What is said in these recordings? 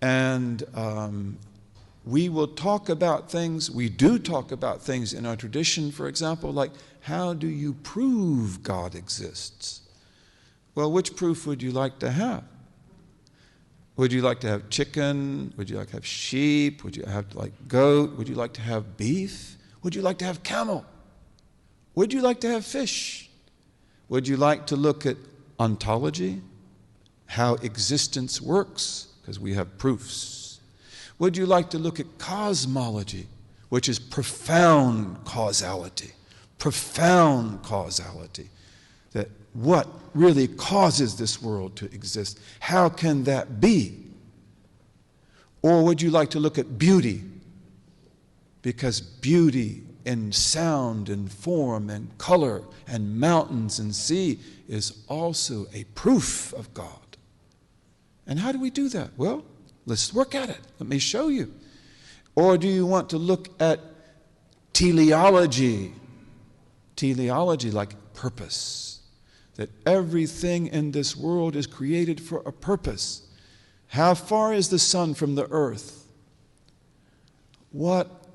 And we will talk about things, we do talk about things in our tradition, for example, like how do you prove God exists? Well, which proof would you like to have? Would you like to have chicken? Would you like to have sheep? Would you have like goat? Would you like to have beef? Would you like to have camel? Would you like to have fish? Would you like to look at ontology, how existence works? Because we have proofs. Would you like to look at cosmology, which is profound causality? Profound causality. That what really causes this world to exist? How can that be? Or would you like to look at beauty? Because beauty and sound and form and color and mountains and sea is also a proof of God. And how do we do that? Well, let's work at it. Let me show you. Or do you want to look at teleology? Teleology, like purpose. That everything in this world is created for a purpose. How far is the sun from the earth?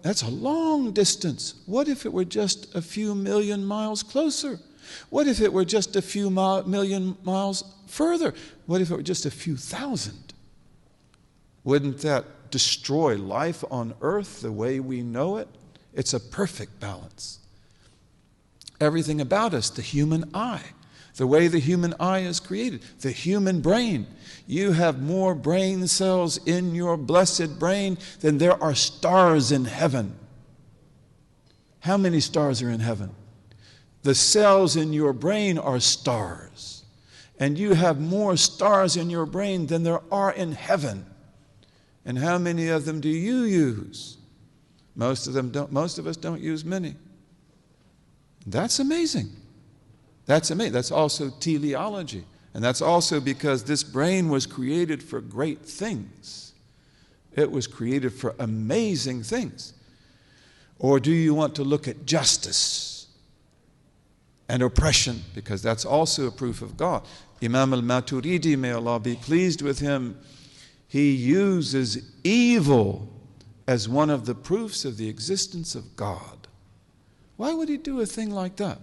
That's a long distance. What if it were just a few million miles closer? What if it were just a few million miles further? What if it were just a few thousand? Wouldn't that destroy life on earth the way we know it? It's a perfect balance. Everything about us, the human eye, the way the human eye is created, the human brain. You have more brain cells in your blessed brain than there are stars in heaven. How many stars are in heaven? The cells in your brain are stars. And you have more stars in your brain than there are in heaven. And how many of them do you use? Most of us don't use many. That's amazing. That's amazing. That's also teleology. And that's also because this brain was created for great things. It was created for amazing things. Or do you want to look at justice and oppression? Because that's also a proof of God. Imam al-Maturidi, may Allah be pleased with him, he uses evil as one of the proofs of the existence of God. Why would he do a thing like that?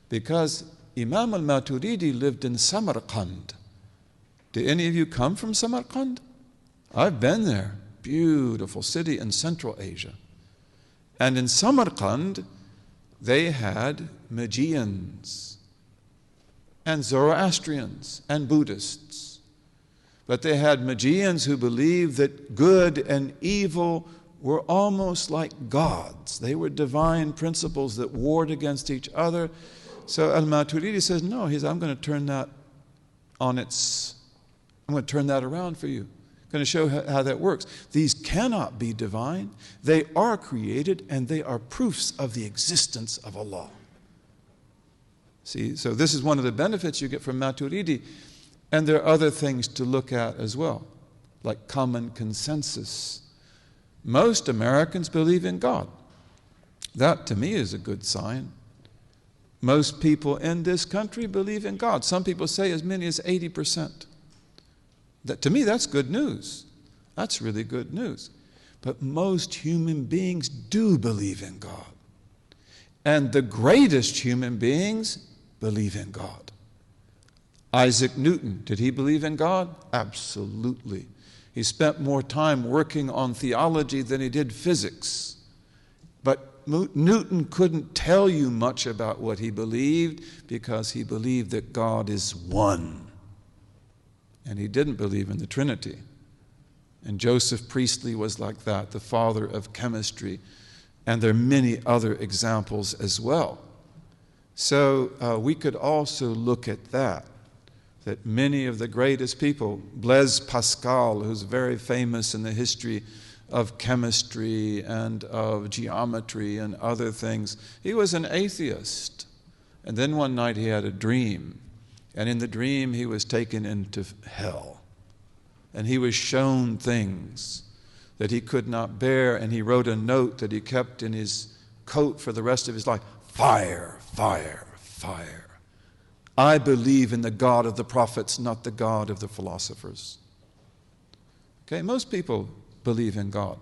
Because Imam al-Maturidi lived in Samarkand. Do any of you come from Samarkand? I've been there. Beautiful city in Central Asia. And in Samarkand, they had Magians and Zoroastrians and Buddhists. But they had Magians who believed that good and evil were almost like gods. They were divine principles that warred against each other. So al-Maturidi says, no, I'm going to turn that I'm going to turn that around for you. I'm going to show how that works. These cannot be divine. They are created and they are proofs of the existence of Allah. See, so this is one of the benefits you get from Maturidi. And there are other things to look at as well, like common consensus. Most Americans believe in God. That to me is a good sign. Most people in this country believe in God. Some people say as many as 80%. To me, that's good news. That's really good news. But most human beings do believe in God. And the greatest human beings believe in God. Isaac Newton, did he believe in God? Absolutely. He spent more time working on theology than he did physics. But Newton couldn't tell you much about what he believed because he believed that God is one. And he didn't believe in the Trinity. And Joseph Priestley was like that, the father of chemistry. And there are many other examples as well. So we could also look at that many of the greatest people, Blaise Pascal, who's very famous in the history of chemistry and of geometry and other things, he was an atheist. And then one night he had a dream. And in the dream he was taken into hell. And he was shown things that he could not bear. And he wrote a note that he kept in his coat for the rest of his life. Fire, fire, fire. I believe in the God of the prophets, not the God of the philosophers. Okay, most people believe in God.